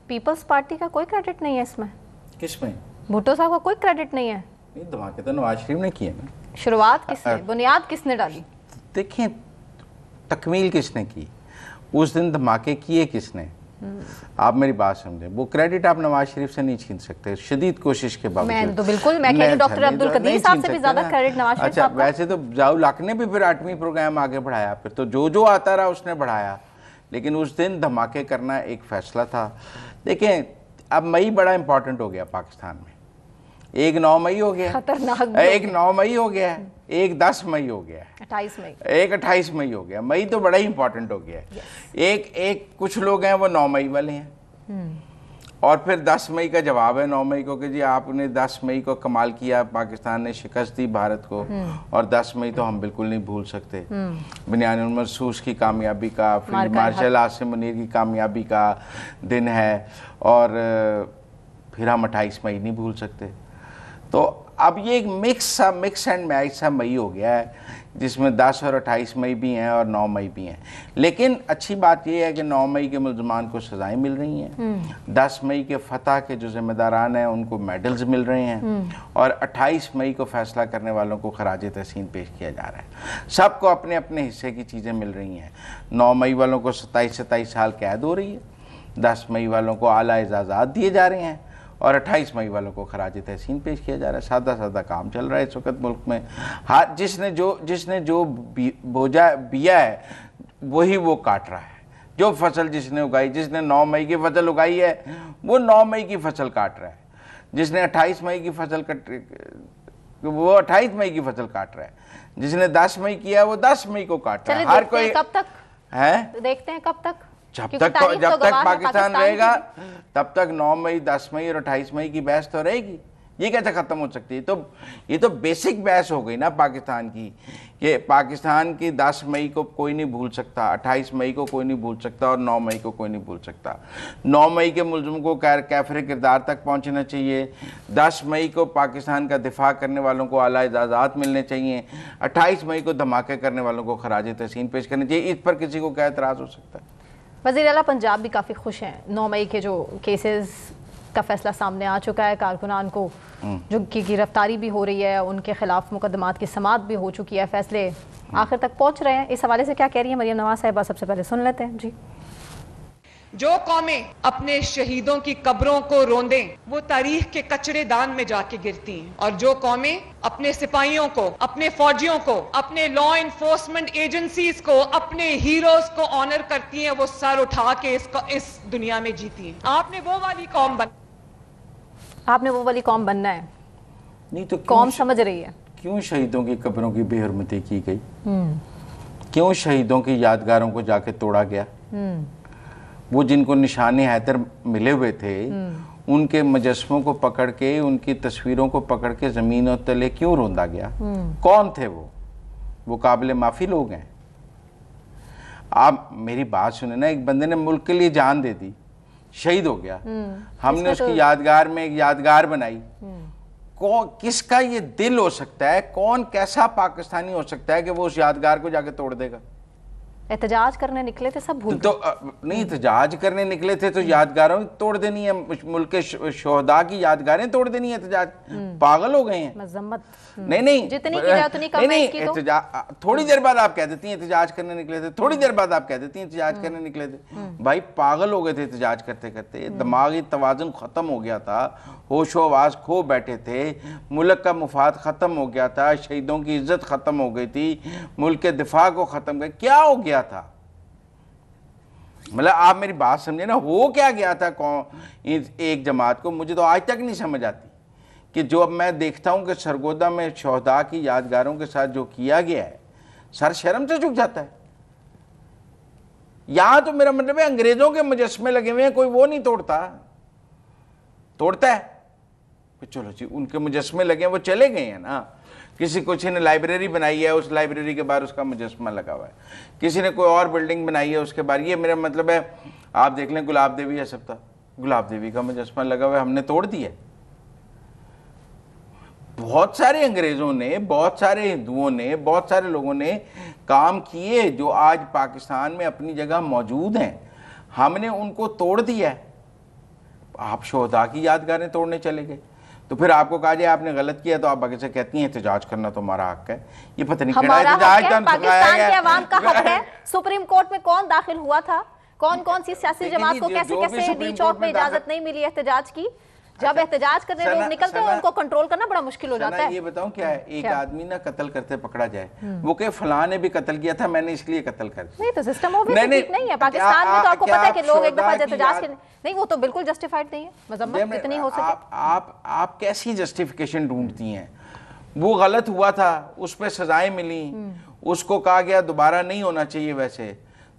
Peoples party का कोई credit नहीं है इसमें? किसमें? भुट्टो साहब का कोई क्रेडिट नहीं है? नहीं, धमाके तो नवाज शरीफ ने किए ना। शुरुआत किसने, बुनियाद किसने डाली? देखिए, तकमील किसने की, उस दिन धमाके किए किसने? आप मेरी बात समझें, वो क्रेडिट आप नवाज शरीफ से नहीं छीन सकते, शदीद कोशिश के बावजूद। मैं तो बिल्कुल, मैं कह रही हूं डॉक्टर अब्दुल कदीर साहब से भी ज्यादा क्रेडिट नवाज शरीफ साहब का। वैसे तो जाओ लाख ने भी फिर 8वीं प्रोग्राम आगे बढ़ाया, फिर तो जो आता रहा उसने बढ़ाया, लेकिन उस दिन धमाके करना एक फैसला था। देखें, अब मई बड़ा इंपॉर्टेंट हो गया पाकिस्तान में। एक 9 मई हो गया, खतरनाक, एक 9 मई हो गया, एक 10 मई हो गया, 28 मई, एक 28 मई हो गया। मई तो बड़ा ही इंपॉर्टेंट हो गया। एक कुछ लोग हैं वो 9 मई वाले हैं, और फिर 10 मई का जवाब है 9 मई को कि जी आपने 10 मई को कमाल किया, पाकिस्तान ने शिकस्त दी भारत को, और 10 मई तो हम बिल्कुल नहीं भूल सकते। बुनियानुल मरसूस की कामयाबी का, फील्ड मार्शल आसिम मुनीर की कामयाबी का दिन है, और फिर हम 28 मई नहीं भूल सकते। तो अब ये एक मिक्स एंड मैच सा मई हो गया है, जिसमें 10 और 28 मई भी हैं और 9 मई भी हैं। लेकिन अच्छी बात यह है कि 9 मई के मुल्ज़मान को सज़ाएं मिल रही हैं, 10 मई के फतह के जो जिम्मेदारान हैं उनको मेडल्स मिल रहे हैं, और 28 मई को फैसला करने वालों को खराज तहसीन पेश किया जा रहा है। सबको अपने अपने हिस्से की चीज़ें मिल रही हैं। 9 मई वालों को 27 साल कैद हो रही है, 10 मई वालों को आला एजाज़ात दिए जा रहे हैं, और 28 मई वालों को खराज तहसीन पेश किया जा रहा है। सादा सादा काम चल रहा है इस वक्त मुल्क में। हाँ, जिसने जो बोझा बिया है वही वो काट रहा है। जो फसल जिसने उगाई, जिसने 9 मई की फसल उगाई है वो 9 मई की फसल काट रहा है, जिसने 28 मई की फसल वो 28 मई की फसल काट रहा है, जिसने 10 मई किया वो 10 मई को काट रहा है। हर कोई कब तक है, देखते हैं कब तक, जब तक पाकिस्तान रहेगा तब तक 9 मई, 10 मई और 28 मई की बहस तो रहेगी। ये कैसे ख़त्म हो सकती है? तो ये तो बेसिक बहस हो गई ना पाकिस्तान की, कि पाकिस्तान की 10 मई को कोई नहीं भूल सकता, 28 मई को कोई नहीं भूल सकता, और 9 मई को कोई नहीं भूल सकता। 9 मई के मुल्ज़िम को कैफरे किरदार तक पहुँचना चाहिए, 10 मई को पाकिस्तान का दिफा करने वालों को आला इजाज़ात मिलने चाहिए, 28 मई को धमाके करने वालों को खराज तहसीन पेश करनी चाहिए। इस पर किसी को क्या एतराज़ हो सकता है? वज़ीर आला पंजाब भी काफ़ी खुश हैं, 9 मई के जो केसेस का फैसला सामने आ चुका है, कारकुनान को जो की गिरफ्तारी भी हो रही है, उनके खिलाफ मुकदमात की समाअत भी हो चुकी है, फैसले आखिर तक पहुंच रहे हैं। इस हवाले से क्या कह रही है मरियम नवाज साहिबा, सबसे पहले सुन लेते हैं जी। जो कौमें अपने शहीदों की कब्रों को रोंदें वो तारीख के कचरे दान में जाके गिरती हैं, और जो कौमें अपने सिपाहियों को, अपने फौजियों को, अपने लॉ इन्फोर्समेंट एजेंसीज को, अपने हीरोज को ऑनर करती हैं, वो सर उठा के इस दुनिया में जीती हैं। आपने वो वाली कौम बनना है। नहीं तो कौम समझ रही है क्यों शहीदों की कब्रों की बेहरमती की गई, क्यों शहीदों की यादगारों को जाके तोड़ा गया, वो जिनको निशाने हैदर मिले हुए थे उनके मुजस्समों को पकड़ के, उनकी तस्वीरों को पकड़ के जमीनों तले क्यों रोंदा गया? कौन थे वो काबिल माफी लोग हैं। आप मेरी बात सुने ना, एक बंदे ने मुल्क के लिए जान दे दी, शहीद हो गया, हमने उसकी यादगार में एक यादगार बनाई। किसका ये दिल हो सकता है, कौन कैसा पाकिस्तानी हो सकता है कि वो उस यादगार को जाके तोड़ देगा? एहतजाज करने निकले थे सब भूल तो नहीं, एहतजाज करने निकले थे तो यादगारों तोड़ देनी है, मुल्क के शोहदा की यादगारें तोड़ देनी है। एहतजाज पागल हो गए हैं। मजम्मत नहीं जितनी की जाए उतनी कम है इसकी तो। थोड़ी देर बाद आप कह देती हैं एहतजाज करने निकले थे, थोड़ी देर बाद आप कह देती हैं एहतजाज करने निकले थे। भाई पागल हो गए थे एहतजाज करते करते, दिमागी तवाज़ुन ख़त्म हो गया था, होशो आवाज़ खो बैठे थे, मुल्क का मुफाद ख़त्म हो गया था, शहीदों की इज्जत ख़त्म हो गई थी, मुल्क के दिफा को ख़त्म कर क्या हो गया था? मतलब आप मेरी बात समझे ना, हो क्या गया था कौन एक जमात को? मुझे तो आज तक नहीं समझ आती कि जो अब मैं देखता हूं कि सरगोदा में शहदा की यादगारों के साथ जो किया गया है, सर शर्म से झुक जाता है। यहां तो मेरा मतलब है अंग्रेजों के मुजस्मे लगे हुए हैं, कोई वो नहीं तोड़ता है। चलो जी, उनके मुजस्मे लगे हैं, वो चले गए हैं ना। किसी कुछ ने लाइब्रेरी बनाई है, उस लाइब्रेरी के बाहर उसका मुजस्मा लगा हुआ है, किसी ने कोई और बिल्डिंग बनाई है उसके बाहर। ये मेरा मतलब है, आप देख लें गुलाब देवी है सब था, गुलाब देवी का मुजस्मा लगा हुआ है, हमने तोड़ दिया। बहुत सारे अंग्रेजों ने, बहुत सारे हिंदुओं ने, बहुत सारे लोगों ने काम किए जो आज पाकिस्तान में अपनी जगह मौजूद हैं, हमने उनको तोड़ दिया है। आप शोहदा की यादगारें तोड़ने चले गए। तो फिर आपको कहा जाए आपने गलत किया तो आप आगे से कहती हैं एहतजाज करना तो हमारा हक है। ये पता नहीं हमारा हक है, पाकिस्तान के अवाम का हक है। सुप्रीम कोर्ट में कौन दाखिल हुआ था, कौन कौन सी सियासी जमात को कैसे कैसे डी चौक में इजाजत नहीं मिली एहतजाज की। जब एहतजाज करने लोग निकलते हैं उनको कंट्रोल करना बड़ा मुश्किल हो जाता है। ये बताऊं क्या है, एक आदमी ना कत्ल करते पकड़ा जाए, वो कहे फलां ने भी कत्ल किया था मैंने इसलिए कत्ल कर दिया। नहीं तो सिस्टम ऑब्वियसली ठीक नहीं है पाकिस्तान में। तो आपको पता है कि लोग एक दफा एहतजाज के नहीं, वो तो बिल्कुल जस्टिफाइड नहीं है, मजम्मत जितनी हो सके। आप कैसी जस्टिफिकेशन ढूंढती हैं? वो गलत हुआ था, उस पर सजाएं मिली, उसको कहा गया दोबारा नहीं होना चाहिए वैसे,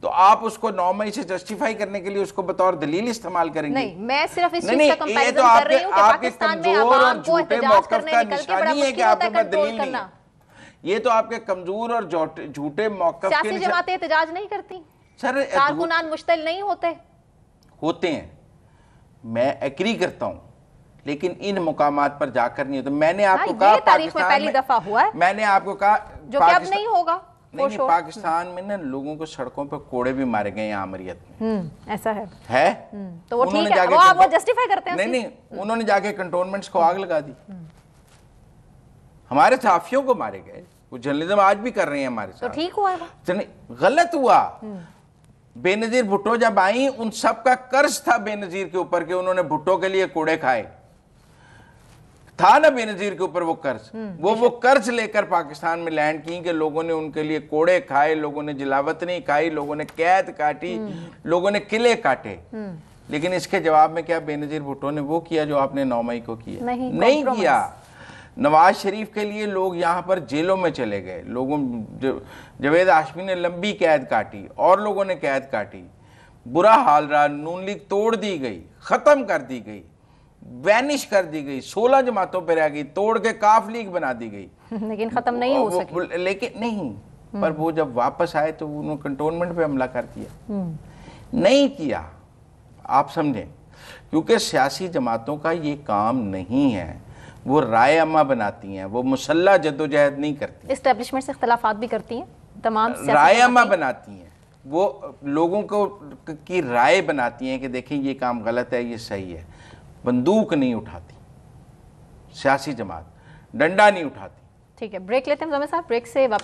तो आप उसको 9 मई से जस्टिफाई करने के लिए उसको बतौर दलील इस्तेमाल करेंगे? नहीं, मैं सिर्फ इस चीज का कंपैरिजन कर रही हूं कि पाकिस्तान में आवाम को एहतजाज करने निकल के बड़ा मुश्किल होता है कंट्रोल करना। ये तो आपके कमजोर और झूठे मौक़िफ़ के सियासी जमातें एहतजाज नहीं करती, सर कारकुनान मुश्तिल नहीं होते हैं। मैं एग्री करता हूं, लेकिन इन मुकामात पर जाकर नहीं होता। मैंने आपको कहा तारीख में पहली दफा हुआ है, मैंने आपको कहा जो कि अब नहीं होगा। नहीं, पाकिस्तान में ना लोगों को सड़कों पर कोड़े भी मारे गए हैं आमरियत में। ऐसा है तो वो ठीक है, वो जस्टिफाई करते हैं। नहीं, उन्होंने जाके कंटोनमेंट्स को आग लगा दी, हमारे सहाफियों को मारे गए। वो जर्नलिज्म आज भी कर रहे हैं हमारे साथ, तो ठीक हुआ है? गलत हुआ। बेनजीर भुट्टो जब आई, उन सब का कर्ज था बेनजीर के ऊपर के उन्होंने भुट्टो के लिए कोड़े खाए, था ना बेनजीर के ऊपर वो कर्ज। वो कर्ज लेकर पाकिस्तान में लैंड की कि लोगों ने उनके लिए कोड़े खाए, लोगों ने जलावत नहीं खाई, लोगों ने कैद काटी, लोगों ने किले काटे। लेकिन इसके जवाब में क्या बेनजीर भुट्टो ने वो किया जो आपने 9 मई को किया? नहीं किया। नवाज शरीफ के लिए लोग यहाँ पर जेलों में चले गए, लोगों जवेद हाशमी ने लंबी कैद काटी और लोगों ने कैद काटी, बुरा हाल रहा। नून लीग तोड़ दी गई, खत्म कर दी गई, वैनिश कर दी गई, 16 जमातों पर रह गई, तोड़ के काफ लीग बना दी गई, लेकिन खत्म नहीं हो सकी। लेकिन नहीं, पर वो जब वापस आए तो उन्होंने कंटोनमेंट पे हमला कर दिया। नहीं किया, आप समझें, क्योंकि सियासी जमातों का ये काम नहीं है। वो राय अम्मा बनाती हैं, वो मुसल्ला जद्दोजहद नहीं करती। एस्टेब्लिशमेंट से इख्तलाफात भी करती हैं, तमाम राय अम्मा बनाती हैं, वो लोगों को की राय बनाती हैं कि देखें ये काम गलत है, ये सही है। बंदूक नहीं उठाती सियासी जमात, डंडा नहीं उठाती। ठीक है, ब्रेक लेते हैं ज़मीर साहब, ब्रेक से वापस